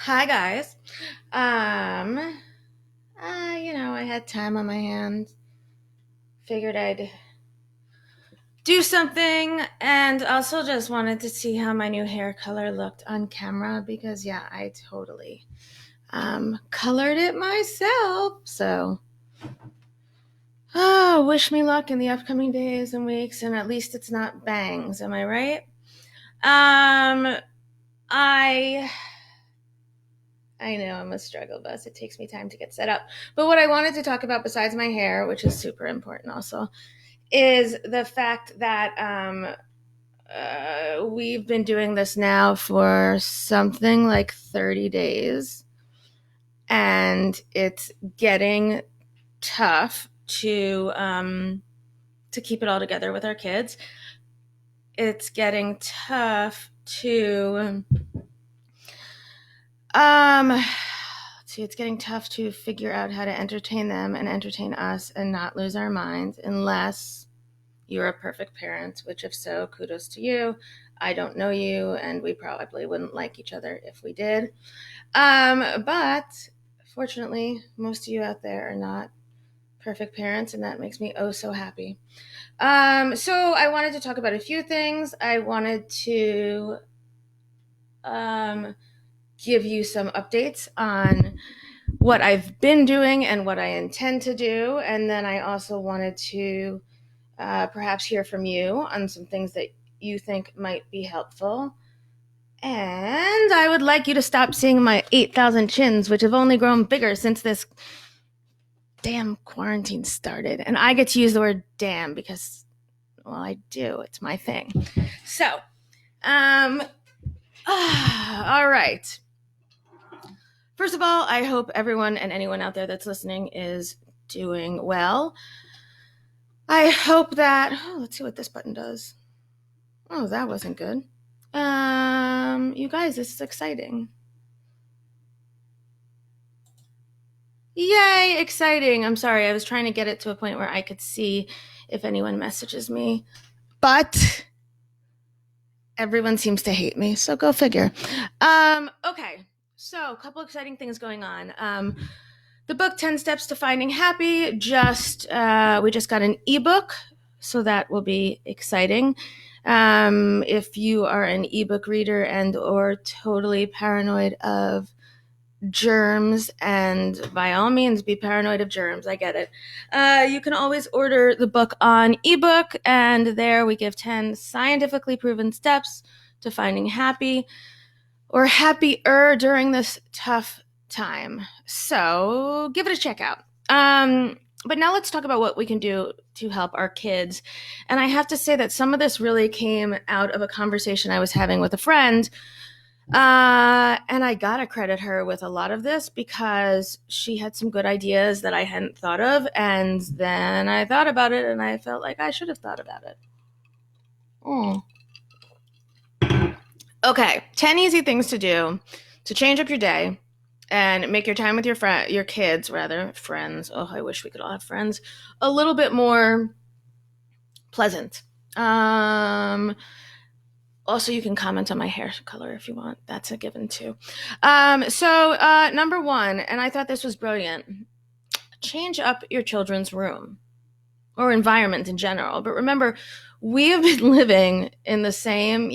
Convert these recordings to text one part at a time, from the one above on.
Hi guys. Um, I had time on my hands. Figured I'd do something and also just wanted to see how my new hair color looked on camera because yeah, I totally colored it myself. So, wish me luck in the upcoming days and weeks, and at least it's not bangs, am I right? Um, I I know I'm a struggle bus. It takes me time to get set up. But what I wanted to talk about, besides my hair, which is super important also, is the fact that we've been doing this now for something like 30 days. And it's getting tough to keep it all together with our kids. It's getting tough to it's getting tough to figure out how to entertain them and entertain us and not lose our minds unless you're a perfect parent, which if so, kudos to you. I don't know you, and we probably wouldn't like each other if we did. But fortunately, most of you out there are not perfect parents, and that makes me oh so happy. So I wanted to talk about a few things. I wanted to give you some updates on what I've been doing and what I intend to do. And then I also wanted to perhaps hear from you on some things that you think might be helpful. And I would like you to stop seeing my 8,000 chins, which have only grown bigger since this damn quarantine started. And I get to use the word damn because, well, I do. It's my thing. So, all right. First of all, I hope everyone and anyone out there that's listening is doing well. I hope that, let's see what this button does. Oh, that wasn't good. You guys, this is exciting. Yay, exciting. I'm sorry, I was trying to get it to a point where I could see if anyone messages me, but everyone seems to hate me, so go figure. Okay, so a couple exciting things going on. The book 10 Steps to Finding Happy, we just got an ebook, so that will be exciting. If you are an ebook reader and or totally paranoid of germs, and by all means be paranoid of germs, I get it. You can always order the book on ebook, and there we give 10 scientifically proven steps to finding happy or happier during this tough time. So give it a check out. But now let's talk about what we can do to help our kids. And I have to say that some of this really came out of a conversation I was having with a friend. And I gotta credit her with a lot of this because she had some good ideas that I hadn't thought of. And then I thought about it and I felt like I should have thought about it. Okay, 10 easy things to do to change up your day and make your time with your kids, friends. Oh, I wish we could all have friends. A little bit more pleasant. Also, you can comment on my hair color if you want. That's a given too. Number one, and I thought this was brilliant, change up your children's room or environment in general. But remember, we have been living in the same,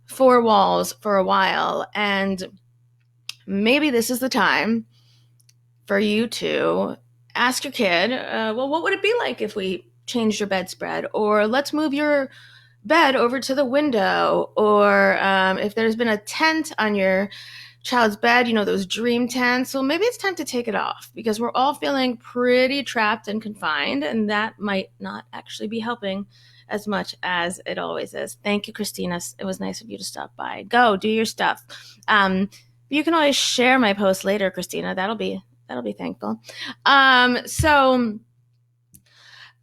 four walls for a while, and maybe this is the time for you to ask your kid, well, what would it be like if we changed your bedspread? Or let's move your bed over to the window. Or if there's been a tent on your child's bed, those dream tents, well, maybe it's time to take it off because we're all feeling pretty trapped and confined, and that might not actually be helping as much as it always is. Thank you, Christina. It was nice of you to stop by. Go do your stuff. You can always share my post later, Christina. That'll be thankful. Change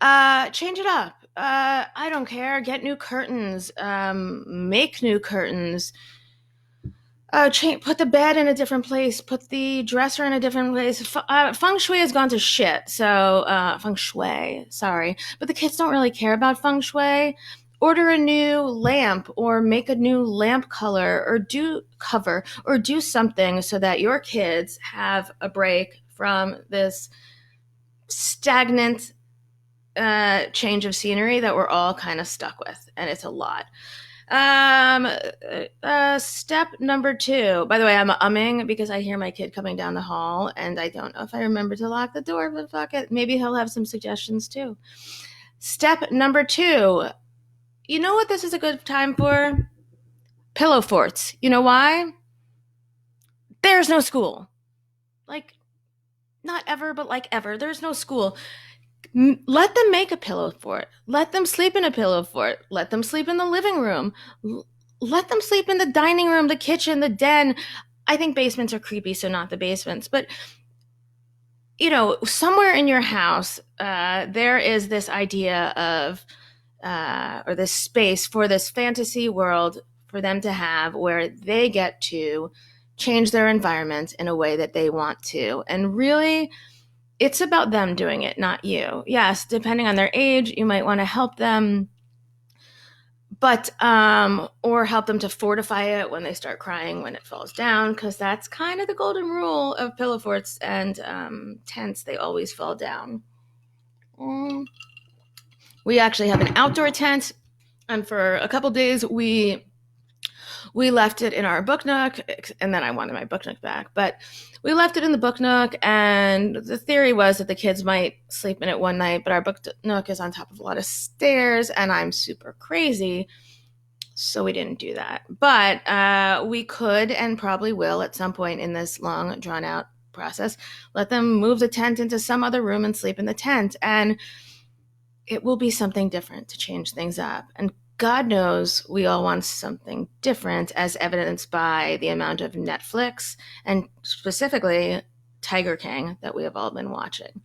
it up. I don't care. Get new curtains. Make new curtains. Put the bed in a different place. Put the dresser in a different place. Feng shui has gone to shit. So feng shui, sorry, but the kids don't really care about feng shui order a new lamp or make a new lamp color or do something so that your kids have a break from this stagnant change of scenery that we're all kind of stuck with, and it's a lot. Step number 2. By the way, I'm umming because I hear my kid coming down the hall, and I don't know if I remember to lock the door, but fuck it. Maybe he'll have some suggestions too. Step number 2. You know what this is a good time for? Pillow forts. You know why? There's no school. Like, not ever, but like ever. There's no school. Let them make a pillow fort. Let them sleep in a pillow fort. Let them sleep in the living room. Let them sleep in the dining room, the kitchen, the den. I think basements are creepy, so not the basements. But, you know, somewhere in your house, there is this idea of, or this space for this fantasy world for them to have where they get to change their environment in a way that they want to. And really, it's about them doing it, not you. Yes, depending on their age, you might want to help them, but or help them to fortify it when they start crying when it falls down, because that's kind of the golden rule of pillow forts and tents. They always fall down. We actually have an outdoor tent, and for a couple days we left it in our book nook, and then I wanted my book nook back, but we left it in the book nook, and the theory was that the kids might sleep in it one night, but our book nook is on top of a lot of stairs, and I'm super crazy, so we didn't do that. But we could and probably will at some point in this long, drawn-out process let them move the tent into some other room and sleep in the tent, and it will be something different to change things up. And God knows we all want something different, as evidenced by the amount of Netflix and specifically Tiger King that we have all been watching.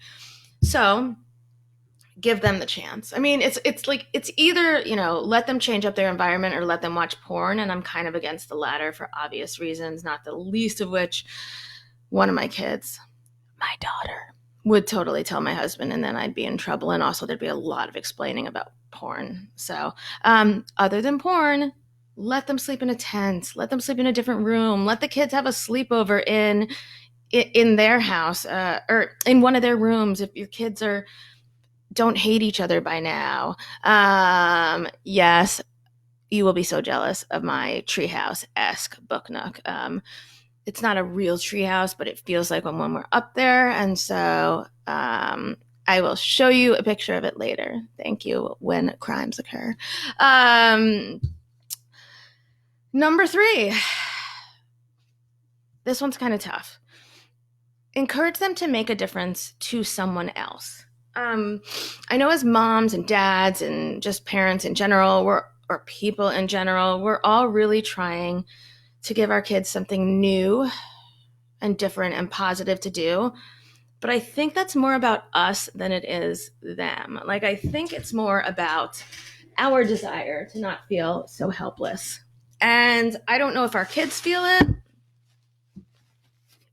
So give them the chance. I mean, it's like, it's either, you know, let them change up their environment or let them watch porn. And I'm kind of against the latter for obvious reasons, not the least of which one of my kids, my daughter, would totally tell my husband, and then I'd be in trouble. And also there'd be a lot of explaining about porn. So other than porn, let them sleep in a tent, let them sleep in a different room, let the kids have a sleepover in their house or in one of their rooms if your kids don't hate each other by now. Yes, you will be so jealous of my treehouse-esque book nook. It's not a real treehouse, but it feels like when we're up there. And so I will show you a picture of it later. Thank you. When crimes occur. Number 3. This one's kind of tough. Encourage them to make a difference to someone else. I know as moms and dads and just parents in general, or people in general, we're all really trying to give our kids something new and different and positive to do. But I think that's more about us than it is them. Like, I think it's more about our desire to not feel so helpless. And I don't know if our kids feel it.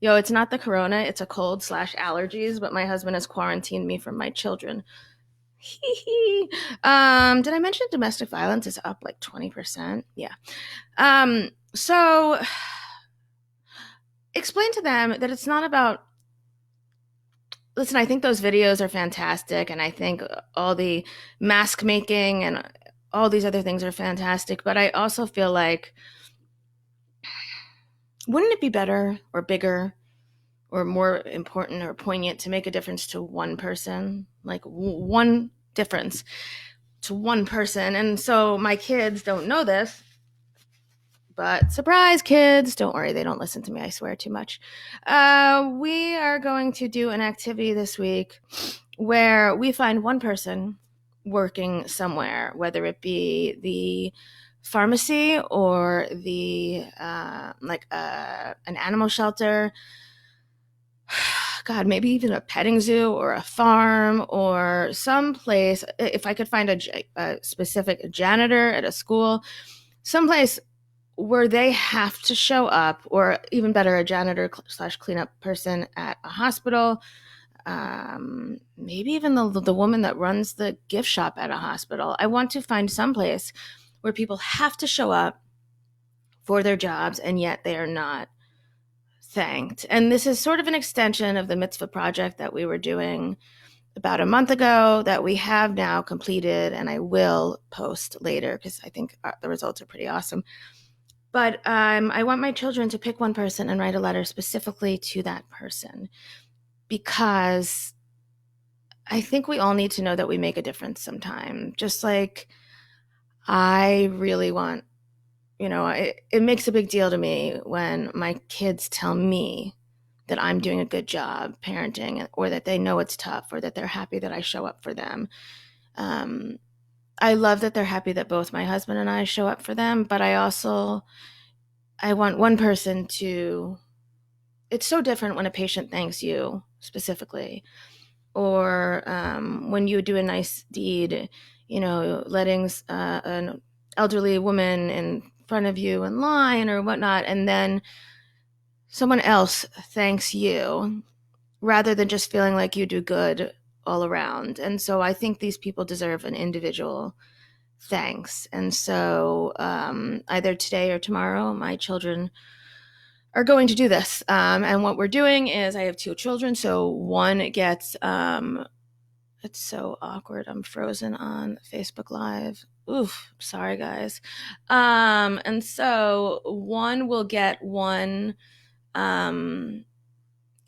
Yo, it's not the corona, it's a cold/allergies, but my husband has quarantined me from my children. Did I mention domestic violence is up like 20%? Yeah. So explain to them that it's not about, listen, I think those videos are fantastic, and I think all the mask making and all these other things are fantastic, but I also feel like, wouldn't it be better or bigger or more important or poignant to make a difference to one person? Like one difference to one person. And so my kids don't know this, but surprise, kids, don't worry, they don't listen to me, I swear too much. We are going to do an activity this week where we find one person working somewhere, whether it be the pharmacy or the an animal shelter, God, maybe even a petting zoo or a farm or some place. If I could find a specific janitor at a school, someplace where they have to show up, or even better, a janitor/cleanup person at a hospital, maybe even the woman that runs the gift shop at a hospital. I want to find some place where people have to show up for their jobs, and yet they are not thanked. And this is sort of an extension of the mitzvah project that we were doing about a month ago that we have now completed, and I will post later because I think the results are pretty awesome. But I want my children to pick one person and write a letter specifically to that person, because I think we all need to know that we make a difference sometime. Just like I really want, it makes a big deal to me when my kids tell me that I'm doing a good job parenting, or that they know it's tough, or that they're happy that I show up for them. I love that they're happy that both my husband and I show up for them, but I want one person to, it's so different when a patient thanks you specifically, or when you do a nice deed, letting an elderly woman in front of you in line or whatnot, and then someone else thanks you rather than just feeling like you do good all around. And so I think these people deserve an individual thanks. And so either today or tomorrow, my children are going to do this. And what we're doing is, I have two children. So one gets, it's so awkward. I'm frozen on Facebook Live. Oof, sorry guys. And so one will get one,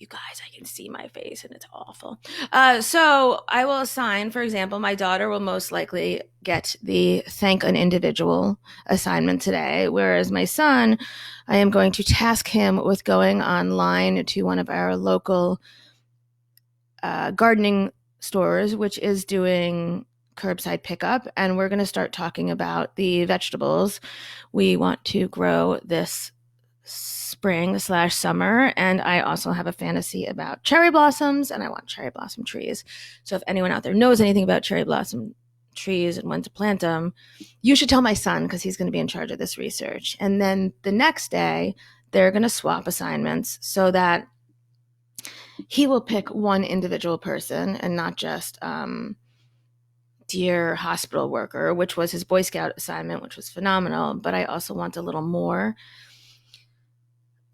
you guys, I can see my face and it's awful. So I will assign, for example, my daughter will most likely get the thank an individual assignment today, whereas my son, I am going to task him with going online to one of our local gardening stores, which is doing curbside pickup. And we're going to start talking about the vegetables we want to grow this spring/summer. And I also have a fantasy about cherry blossoms, and I want cherry blossom trees. So if anyone out there knows anything about cherry blossom trees and when to plant them, you should tell my son, because he's going to be in charge of this research. And then the next day, they're going to swap assignments so that he will pick one individual person and not just dear hospital worker, which was his Boy Scout assignment, which was phenomenal. But I also want a little more.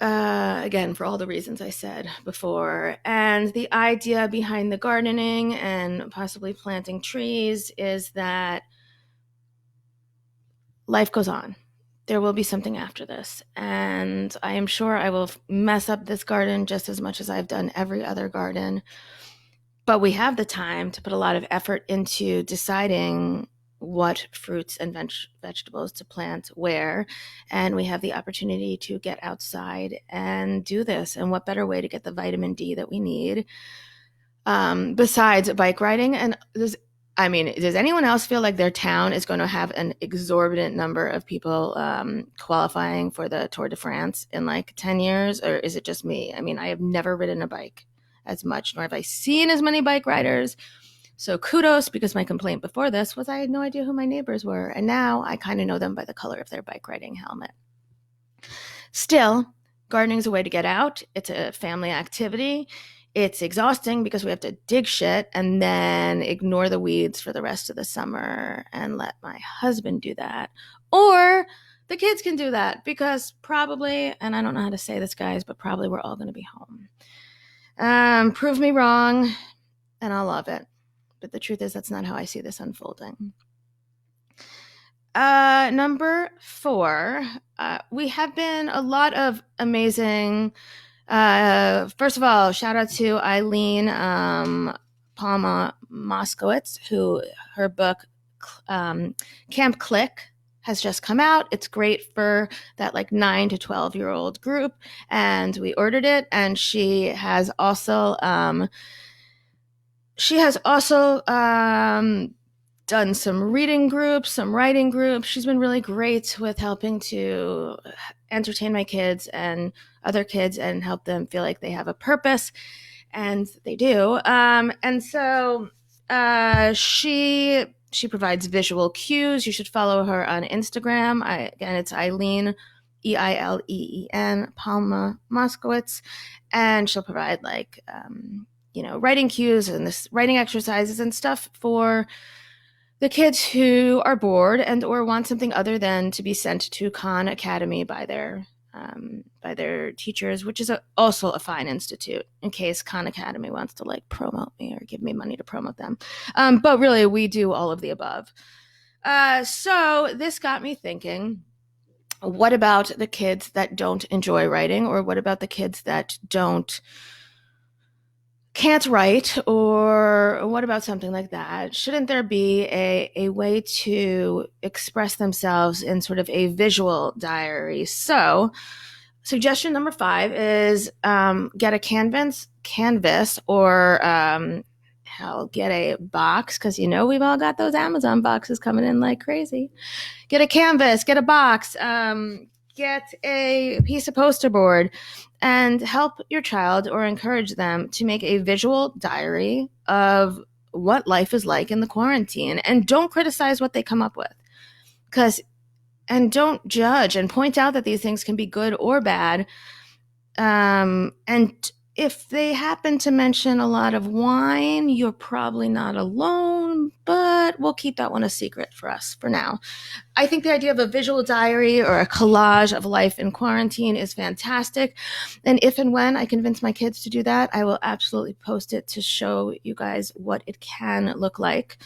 Again, for all the reasons I said before. And the idea behind the gardening and possibly planting trees is that life goes on. There will be something after this. And I am sure I will mess up this garden just as much as I've done every other garden. But we have the time to put a lot of effort into deciding what fruits and vegetables to plant where, and we have the opportunity to get outside and do this. And what better way to get the vitamin D that we need besides bike riding? And does anyone else feel like their town is going to have an exorbitant number of people qualifying for the Tour de France in like 10 years? Or is it just me? I mean, I have never ridden a bike as much, nor have I seen as many bike riders. So kudos, because my complaint before this was I had no idea who my neighbors were. And now I kind of know them by the color of their bike riding helmet. Still, gardening is a way to get out. It's a family activity. It's exhausting because we have to dig shit and then ignore the weeds for the rest of the summer and let my husband do that. Or the kids can do that, because probably, and I don't know how to say this, guys, but probably we're all going to be home. Prove me wrong, and I'll love it. But the truth is, that's not how I see this unfolding. Number 4, we have been a lot of amazing. First of all, shout out to Eileen Palma Moskowitz, who her book Camp Click has just come out. It's great for that like 9 to 12-year-old group, and we ordered it. And she has also done some reading groups, some writing groups. She's been really great with helping to entertain my kids and other kids and help them feel like they have a purpose, and they do. And so she provides visual cues. You should follow her on Instagram. Again, it's Eileen, Eileen Palma Moskowitz, and she'll provide like writing cues and this writing exercises and stuff for the kids who are bored and or want something other than to be sent to Khan Academy by their teachers, which is also a fine institute in case Khan Academy wants to promote me or give me money to promote them. But really, we do all of the above. So this got me thinking, what about the kids that don't enjoy writing, or what about the kids that can't write, or what about something like that? Shouldn't there be a way to express themselves in sort of a visual diary? So suggestion number 5 is get a canvas or get a box, because we've all got those Amazon boxes coming in like crazy. Get a canvas, get a box, get a piece of poster board, and help your child or encourage them to make a visual diary of what life is like in the quarantine. And don't criticize what they come up with, and don't judge, and point out that these things can be good or bad. And if they happen to mention a lot of wine, you're probably not alone, but we'll keep that one a secret for us for now. I think the idea of a visual diary or a collage of life in quarantine is fantastic. And if and when I convince my kids to do that, I will absolutely post it to show you guys what it can look like.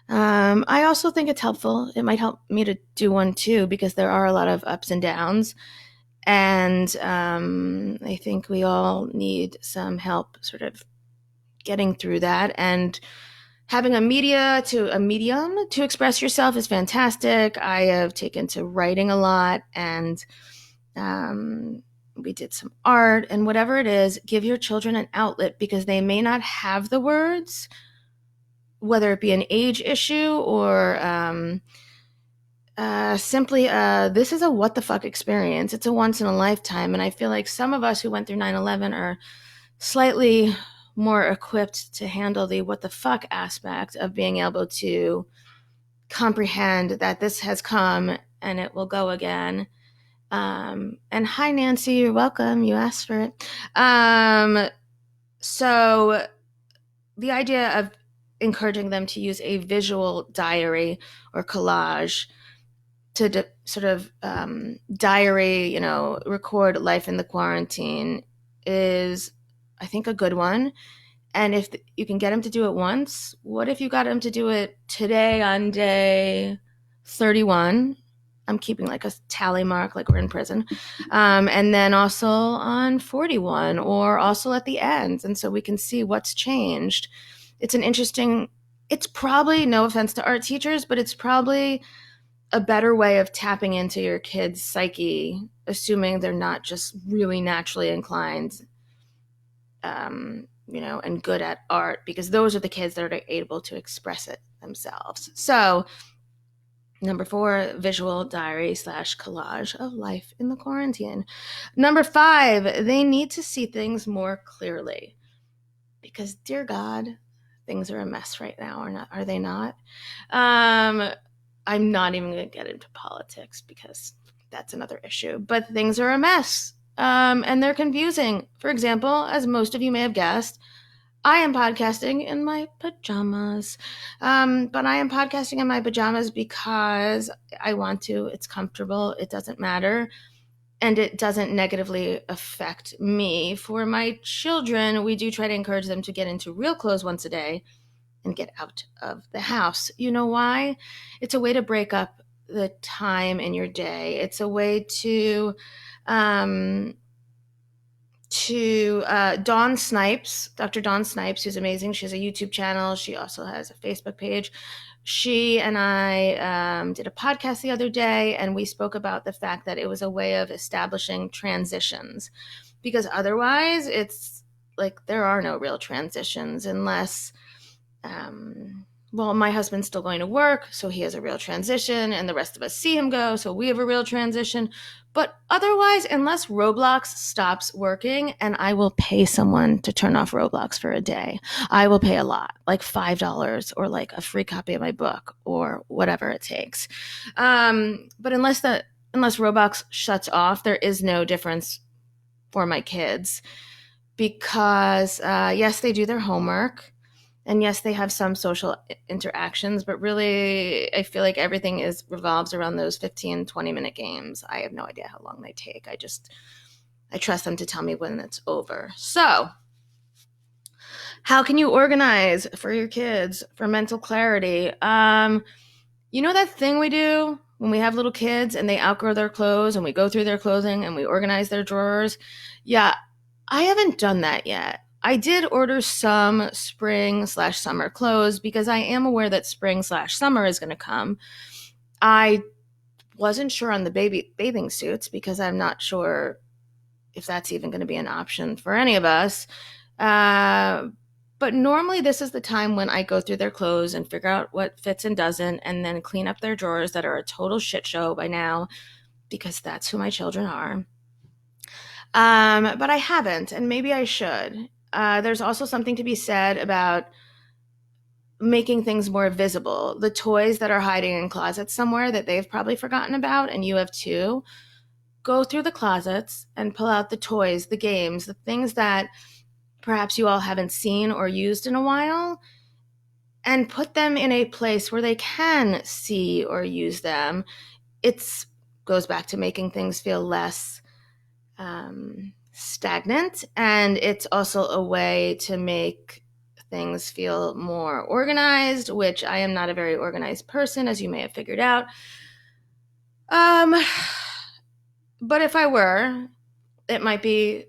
I also think it's helpful. It might help me to do one too, because there are a lot of ups and downs. And I think we all need some help sort of getting through that. And having a medium to express yourself is fantastic. I have taken to writing a lot, and we did some art, and whatever it is, give your children an outlet, because they may not have the words, whether it be an age issue or simply this is a what the fuck experience. It's a once in a lifetime. And I feel like some of us who went through 9/11 are slightly more equipped to handle the what the fuck aspect of being able to comprehend that this has come and it will go again. And hi, Nancy, you're welcome. You asked for it. So the idea of encouraging them to use a visual diary or collage to sort of diary, record life in the quarantine is, I think, a good one. And if you can get them to do it once, what if you got them to do it today on day 31? I'm keeping like a tally mark, like we're in prison. And then also on 41, or also at the end. And so we can see what's changed. It's probably, no offense to art teachers, but it's probably a better way of tapping into your kid's psyche, assuming they're not just really naturally inclined, and good at art, because those are the kids that are able to express it themselves. So, number 4, visual diary / collage of life in the quarantine. Number 5, they need to see things more clearly, because, dear God, things are a mess right now, are they not? I'm not even going to get into politics, because that's another issue. But things are a mess, and they're confusing. For example, as most of you may have guessed, I am podcasting in my pajamas. But I am podcasting in my pajamas because I want to. It's comfortable. It doesn't matter. And it doesn't negatively affect me. For my children, we do try to encourage them to get into real clothes once a day and get out of the house. You know why? It's a way to break up the time in your day. It's a way to Dawn Snipes, Dr. Dawn Snipes, who's amazing. She has a YouTube channel. She also has a Facebook page. She and I did a podcast the other day, and we spoke about the fact that it was a way of establishing transitions, because otherwise it's like there are no real transitions unless my husband's still going to work, so he has a real transition, and the rest of us see him go, so we have a real transition. But otherwise, unless Roblox stops working, and I will pay someone to turn off Roblox for a day, I will pay a lot, like $5 or like a free copy of my book or whatever it takes. But unless Roblox shuts off, there is no difference for my kids. because yes, they do their homework. And yes, they have some social interactions, but really, I feel like everything revolves around those 15, 20-minute games. I have no idea how long they take. I trust them to tell me when it's over. So, how can you organize for your kids for mental clarity? You know that thing we do when we have little kids and they outgrow their clothes and we go through their clothing and we organize their drawers? Yeah, I haven't done that yet. I did order some spring/summer clothes because I am aware that spring/summer is going to come. I wasn't sure on the bathing suits because I'm not sure if that's even going to be an option for any of us. But normally this is the time when I go through their clothes and figure out what fits and doesn't, and then clean up their drawers that are a total shit show by now, because that's who my children are. But I haven't, and maybe I should. There's also something to be said about making things more visible. The toys that are hiding in closets somewhere that they've probably forgotten about, and you have too, go through the closets and pull out the toys, the games, the things that perhaps you all haven't seen or used in a while, and put them in a place where they can see or use them. It goes back to making things feel less stagnant, and it's also a way to make things feel more organized, which I am not a very organized person, as you may have figured out. But if I were, it might be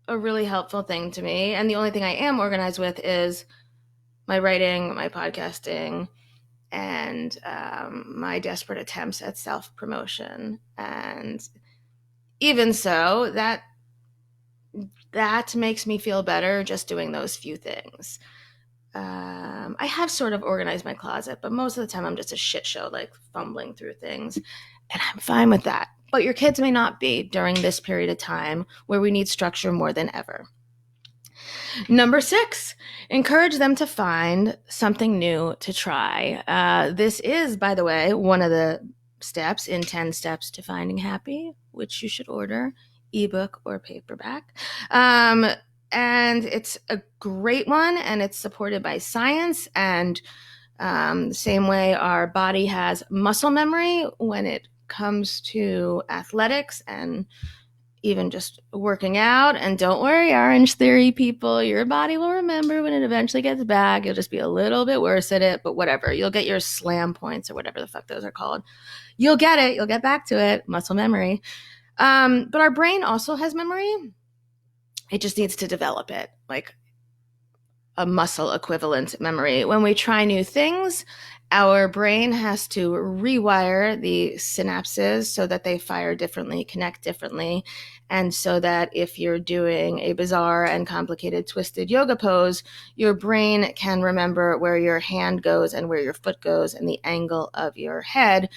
a really helpful thing to me. And the only thing I am organized with is my writing, my podcasting, and my desperate attempts at self-promotion. And even so, that makes me feel better just doing those few things. I have sort of organized my closet, but most of the time I'm just a shit show, like fumbling through things, and I'm fine with that. But your kids may not be during this period of time where we need structure more than ever. Number 6, encourage them to find something new to try. This is, by the way, one of the steps in 10 Steps to Finding Happy, which you should order, ebook or paperback. And it's a great one, and it's supported by science. And the same way our body has muscle memory when it comes to athletics and even just working out. And don't worry, Orange Theory people, your body will remember when it eventually gets back. You'll just be a little bit worse at it, but whatever. You'll get your slam points or whatever the fuck those are called. You'll get it. You'll get back to it. Muscle memory. But our brain also has memory. It just needs to develop it, like a muscle equivalent memory. When we try new things, our brain has to rewire the synapses so that they fire differently, connect differently. And so that if you're doing a bizarre and complicated twisted yoga pose, your brain can remember where your hand goes and where your foot goes and the angle of your head,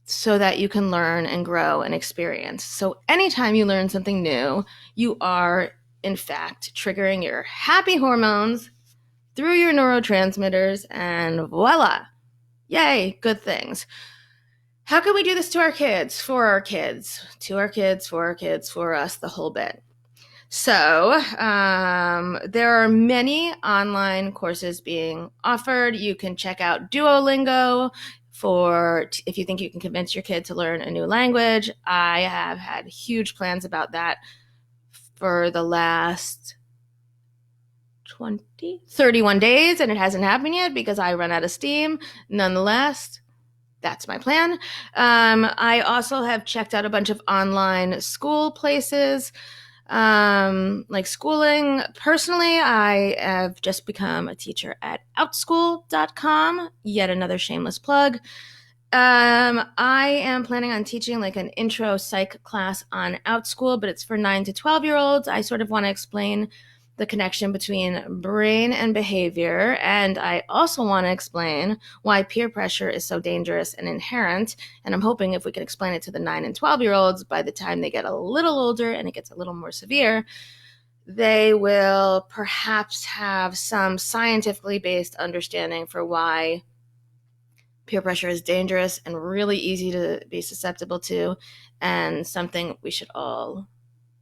so that you can learn and grow and experience. So anytime you learn something new, you are, in fact, triggering your happy hormones through your neurotransmitters, and voila, yay, good things. How can we do this to our kids, for our kids, to our kids, for our kids, for us, the whole bit? So there are many online courses being offered. You can check out Duolingo if you think you can convince your kid to learn a new language. I have had huge plans about that for the last 31 days, and it hasn't happened yet because I run out of steam. Nonetheless, that's my plan. I also have checked out a bunch of online school places, like schooling. Personally, I have just become a teacher at outschool.com, yet another shameless plug. I am planning on teaching like an intro psych class on Outschool, but it's for 9 to 12-year-olds. I sort of want to explain the connection between brain and behavior, and I also want to explain why peer pressure is so dangerous and inherent. And I'm hoping if we can explain it to the 9 and 12-year-olds, by the time they get a little older and it gets a little more severe, they will perhaps have some scientifically based understanding for why peer pressure is dangerous and really easy to be susceptible to, and something we should all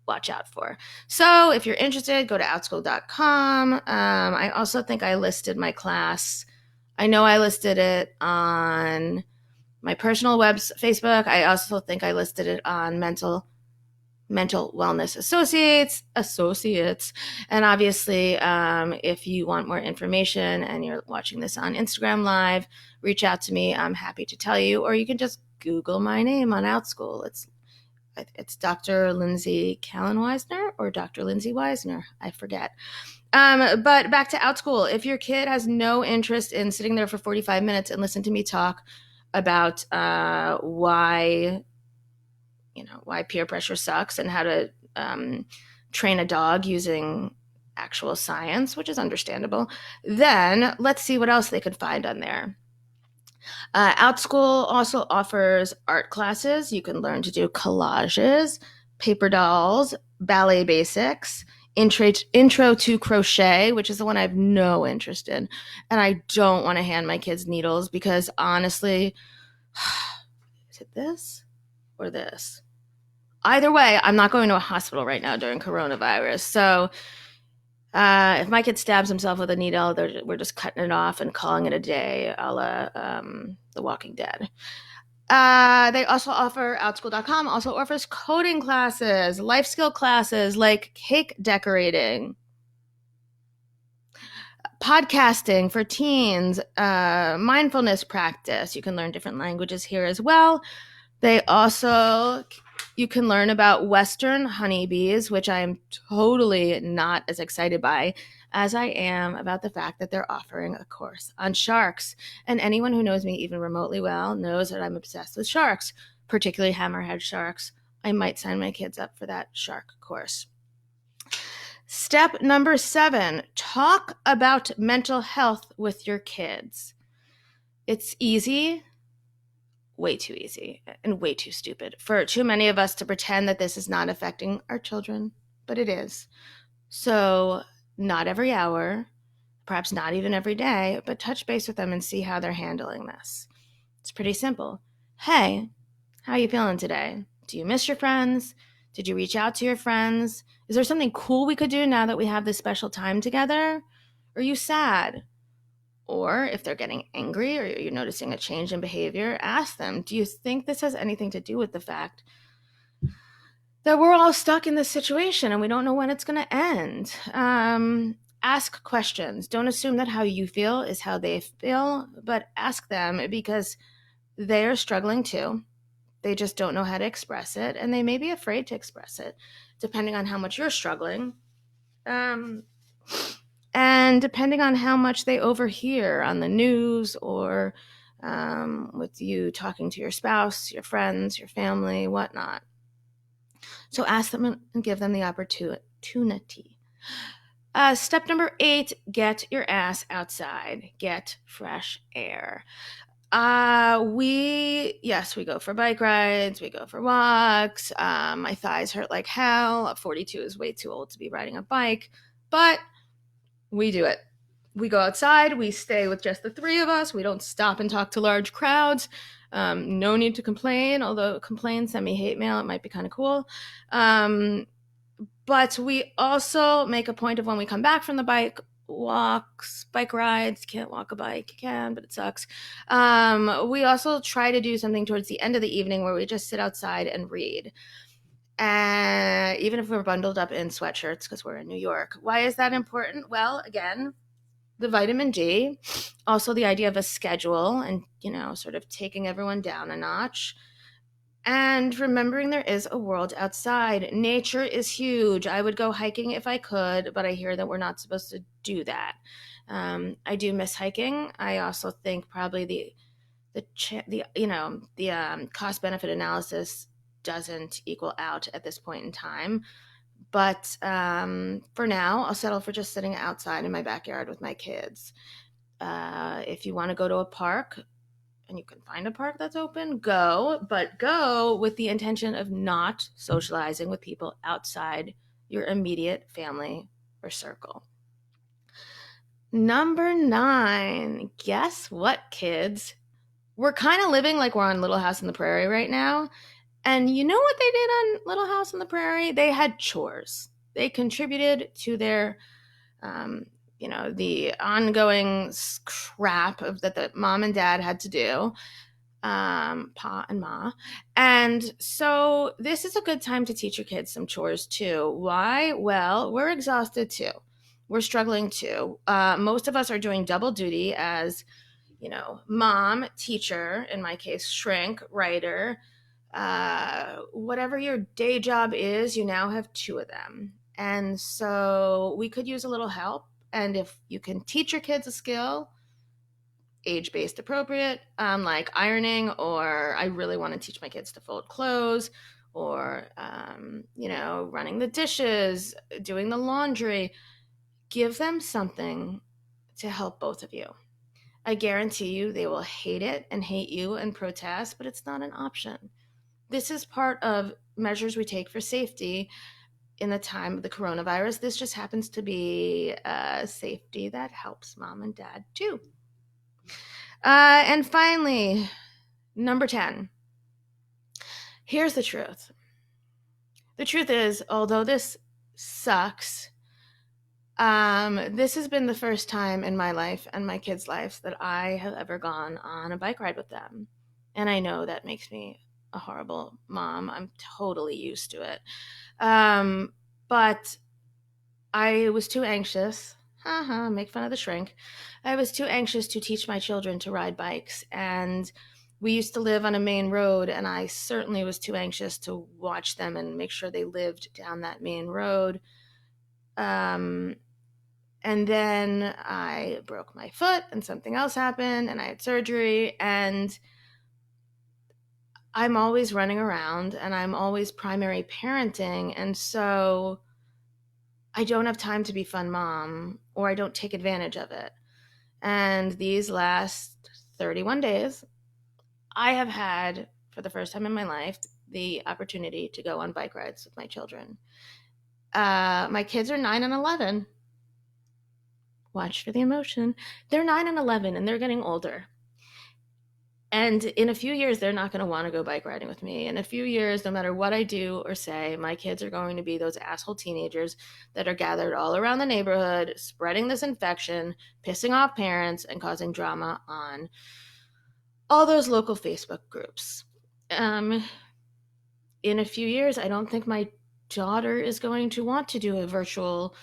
watch out for. So if you're interested, go to outschool.com. I also think I listed my class. I know I listed it on my personal Facebook. I also think I listed it on Mental Wellness Associates. And obviously, if you want more information and you're watching this on Instagram Live, reach out to me. I'm happy to tell you, or you can just Google my name on Outschool. It's Dr. Lindsay Weisner or Dr. Lindsay Weisner. I forget. But back to Outschool. If your kid has no interest in sitting there for 45 minutes and listen to me talk about why peer pressure sucks and how to train a dog using actual science, which is understandable, then let's see what else they could find on there. Outschool also offers art classes. You can learn to do collages, paper dolls, ballet basics, intro to crochet, which is the one I have no interest in. And I don't want to hand my kids needles because honestly, is it this or this? Either way, I'm not going to a hospital right now during coronavirus. So if my kid stabs himself with a needle, we're just cutting it off and calling it a day, a la The Walking Dead. They also offer, Outschool.com also offers coding classes, life skill classes like cake decorating, podcasting for teens, mindfulness practice. You can learn different languages here as well. You can learn about Western honeybees, which I am totally not as excited by as I am about the fact that they're offering a course on sharks. And anyone who knows me even remotely well knows that I'm obsessed with sharks, particularly hammerhead sharks. I might sign my kids up for that shark course. Step number 7, talk about mental health with your kids. It's easy. Way too easy and way too stupid for too many of us to pretend that this is not affecting our children, but it is. So not every hour, perhaps not even every day, but touch base with them and see how they're handling this. It's pretty simple. Hey, how are you feeling today? Do you miss your friends? Did you reach out to your friends? Is there something cool we could do now that we have this special time together? Are you sad? Or if they're getting angry or you're noticing a change in behavior, ask them, do you think this has anything to do with the fact that we're all stuck in this situation and we don't know when it's going to end? Ask questions. Don't assume that how you feel is how they feel, but ask them because they are struggling too. They just don't know how to express it, and they may be afraid to express it, depending on how much you're struggling. And depending on how much they overhear on the news or with you talking to your spouse, your friends, your family, whatnot. So ask them and give them the opportunity. Step number 8, get your ass outside. Get fresh air. We go for bike rides. We go for walks. My thighs hurt like hell. 42 is way too old to be riding a bike, but we do it. We go outside. We stay with just the 3 of us. We don't stop and talk to large crowds. No need to complain, although complain, send me hate mail. It might be kind of cool. But we also make a point of when we come back from the bike rides, can't walk a bike, you can, but it sucks. We also try to do something towards the end of the evening where we just sit outside and read. Even if we're bundled up in sweatshirts because we're in New York. Why is that important? Well, again, the vitamin D, also the idea of a schedule and, sort of taking everyone down a notch. And remembering there is a world outside. Nature is huge. I would go hiking if I could, but I hear that we're not supposed to do that. I do miss hiking. I also think probably the cost benefit analysis doesn't equal out at this point in time. But for now, I'll settle for just sitting outside in my backyard with my kids. If you want to go to a park, and you can find a park that's open, but go with the intention of not socializing with people outside your immediate family or circle. Number 9, guess what, kids? We're kind of living like we're on Little House on the Prairie right now, And you know what they did on Little House on the Prairie? They had chores. They contributed to their, the ongoing crap that the mom and dad had to do, Pa and Ma. And so this is a good time to teach your kids some chores too. Why? Well, we're exhausted too. We're struggling too. Most of us are doing double duty as, mom, teacher, in my case, shrink, writer, whatever your day job is, you now have two of them. And so we could use a little help. And if you can teach your kids a skill, age-based appropriate, like ironing, or I really want to teach my kids to fold clothes, or, running the dishes, doing the laundry, give them something to help both of you. I guarantee you they will hate it and hate you and protest, but it's not an option. This is part of measures we take for safety in the time of the coronavirus. This just happens to be safety that helps mom and dad too. And finally, number 10. Here's the truth. The truth is, although this sucks, this has been the first time in my life and my kids' lives that I have ever gone on a bike ride with them. And I know that makes me a horrible mom. I'm totally used to it. But I was too anxious. Make fun of the shrink. I was too anxious to teach my children to ride bikes. And we used to live on a main road, and I certainly was too anxious to watch them and make sure they lived down that main road. And then I broke my foot and something else happened and I had surgery, and I'm always running around and I'm always primary parenting. And so I don't have time to be fun mom, or I don't take advantage of it. And these last 31 days, I have had, for the first time in my life, the opportunity to go on bike rides with my children. My kids are 9 and 11. Watch for the emotion. They're 9 and 11 and they're getting older. And in a few years, they're not going to want to go bike riding with me. In a few years, no matter what I do or say, my kids are going to be those asshole teenagers that are gathered all around the neighborhood, spreading this infection, pissing off parents, and causing drama on all those local Facebook groups. In a few years, I don't think my daughter is going to want to do a virtual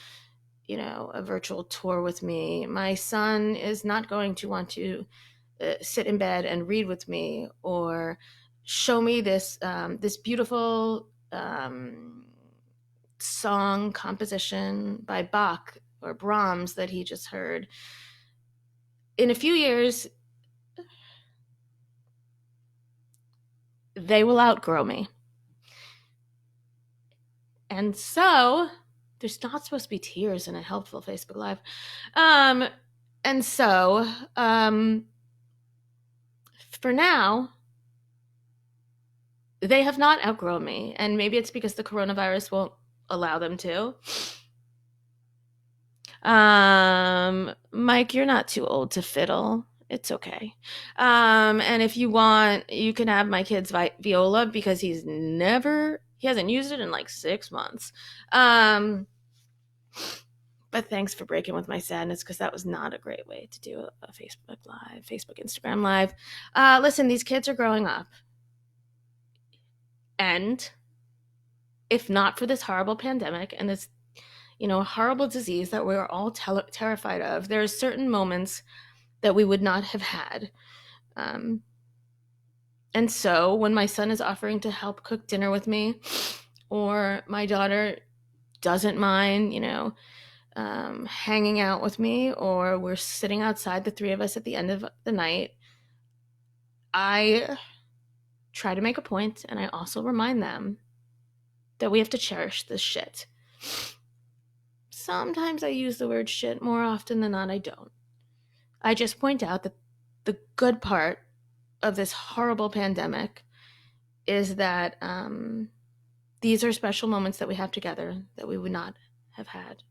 tour with me. My son is not going to want to sit in bed and read with me, or show me this beautiful song composition by Bach or Brahms that he just heard. In a few years, they will outgrow me. And so there's not supposed to be tears in a helpful Facebook Live. And so for now, they have not outgrown me. And maybe it's because the coronavirus won't allow them to. Mike, you're not too old to fiddle. It's okay. And if you want, you can have my kid's viola, because he hasn't used it in like 6 months. But thanks for breaking with my sadness, because that was not a great way to do a Facebook, Instagram Live. Listen, these kids are growing up. And if not for this horrible pandemic and this, horrible disease that we're all terrified of, there are certain moments that we would not have had. And so when my son is offering to help cook dinner with me, or my daughter doesn't mind, hanging out with me, or we're sitting outside, the three of us, at the end of the night, I try to make a point, and I also remind them that we have to cherish this shit. Sometimes I use the word shit. More often than not, I don't. I just point out that the good part of this horrible pandemic is that these are special moments that we have together that we would not have had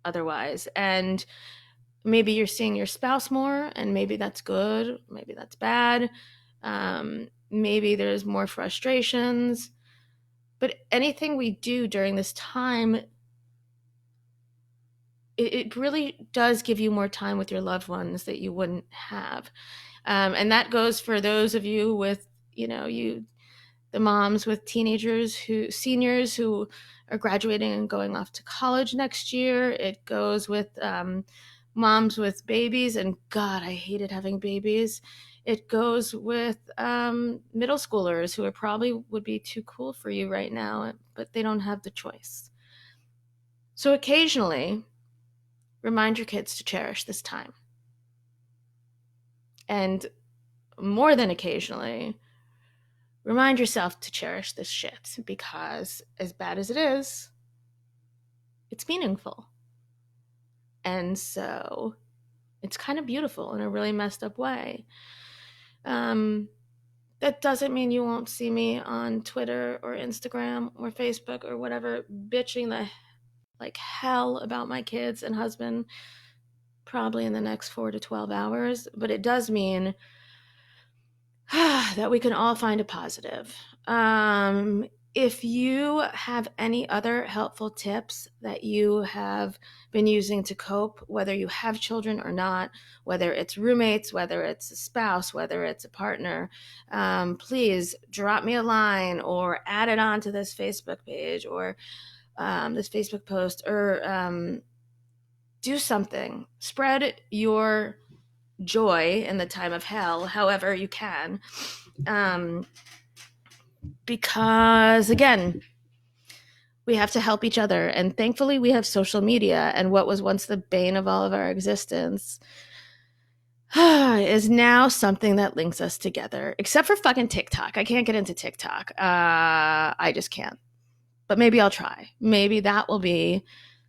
otherwise. And maybe you're seeing your spouse more, and maybe that's good, maybe that's bad. maybe there's more frustrations, but anything we do during this time, it really does give you more time with your loved ones that you wouldn't have. And that goes for those of you with, the moms with seniors who are graduating and going off to college next year. It goes with moms with babies, and God, I hated having babies. It goes with middle schoolers who probably would be too cool for you right now, but they don't have the choice. So occasionally, remind your kids to cherish this time. And more than occasionally, remind yourself to cherish this shit, because as bad as it is, it's meaningful. And so it's kind of beautiful in a really messed up way. That doesn't mean you won't see me on Twitter or Instagram or Facebook or whatever, bitching the like hell about my kids and husband probably in the next 4 to 12 hours. But it does mean that we can all find a positive. If you have any other helpful tips that you have been using to cope, whether you have children or not, whether it's roommates, whether it's a spouse, whether it's a partner, please drop me a line or add it onto this Facebook page or this Facebook post, or do something. Spread your joy in the time of hell however you can. Because again, we have to help each other, and thankfully we have social media, and what was once the bane of all of our existence is now something that links us together, except for fucking TikTok. I can't get into TikTok. I just can't, but maybe I'll try. Maybe that will be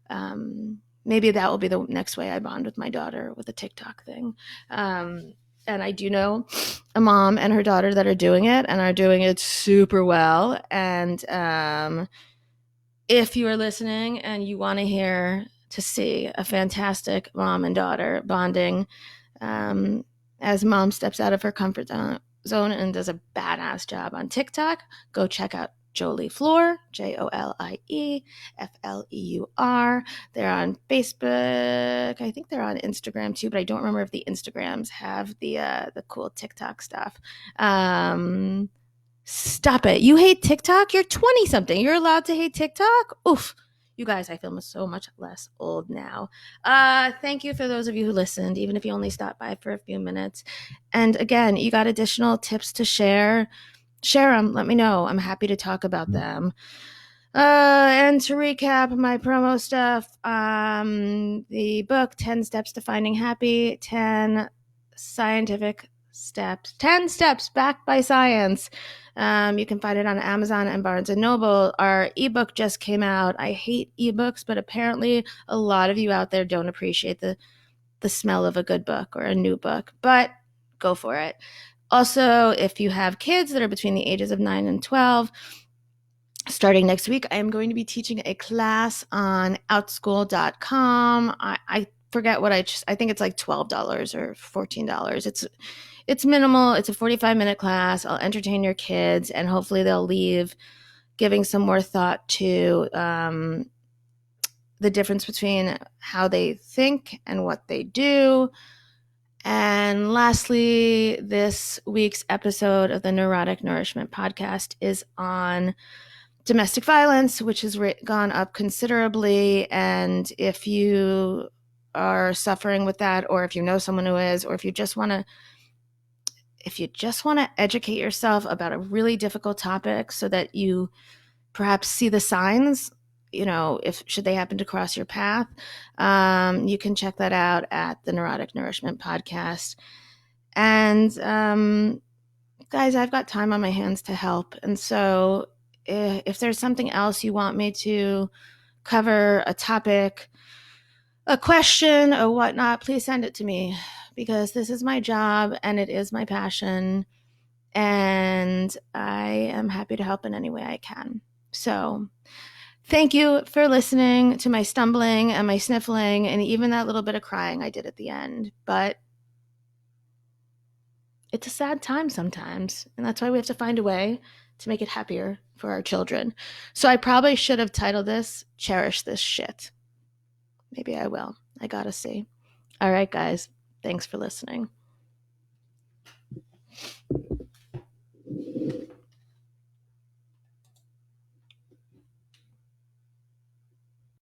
the next way I bond with my daughter, with a TikTok thing. And I do know a mom and her daughter that are doing it, and are doing it super well. And if you are listening and you want to see a fantastic mom and daughter bonding, as mom steps out of her comfort zone and does a badass job on TikTok, go check out Jolie Fleur, JOLIEFLEUR. They're on Facebook. I think they're on Instagram too, but I don't remember if the Instagrams have the cool TikTok stuff. Stop it. You hate TikTok? You're 20 something. You're allowed to hate TikTok? Oof. You guys, I feel so much less old now. Thank you for those of you who listened, even if you only stopped by for a few minutes. And again, you got additional tips to share them. Let me know. I'm happy to talk about them. And to recap my promo stuff, the book, 10 Steps to Finding Happy, 10 Scientific Steps, 10 Steps Backed by Science. You can find it on Amazon and Barnes & Noble. Our ebook just came out. I hate ebooks, but apparently a lot of you out there don't appreciate the smell of a good book or a new book, but go for it. Also, if you have kids that are between the ages of 9 and 12, starting next week, I am going to be teaching a class on outschool.com. I forget what I think it's like $12 or $14. It's minimal. It's a 45-minute class. I'll entertain your kids, and hopefully they'll leave giving some more thought to the difference between how they think and what they do. And lastly, this week's episode of the Neurotic Nourishment Podcast is on domestic violence, which has gone up considerably. And if you are suffering with that, or if you know someone who is, or if you just want to educate yourself about a really difficult topic so that you perhaps see the signs, should they happen to cross your path, you can check that out at the Neurotic Nourishment Podcast. And guys, I've got time on my hands to help. And so if there's something else you want me to cover, a topic, a question, or whatnot, please send it to me, because this is my job and it is my passion. And I am happy to help in any way I can. So thank you for listening to my stumbling and my sniffling and even that little bit of crying I did at the end. But it's a sad time sometimes, and that's why we have to find a way to make it happier for our children. So I probably should have titled this Cherish This Shit. Maybe I will. I gotta see. All right, guys. Thanks for listening.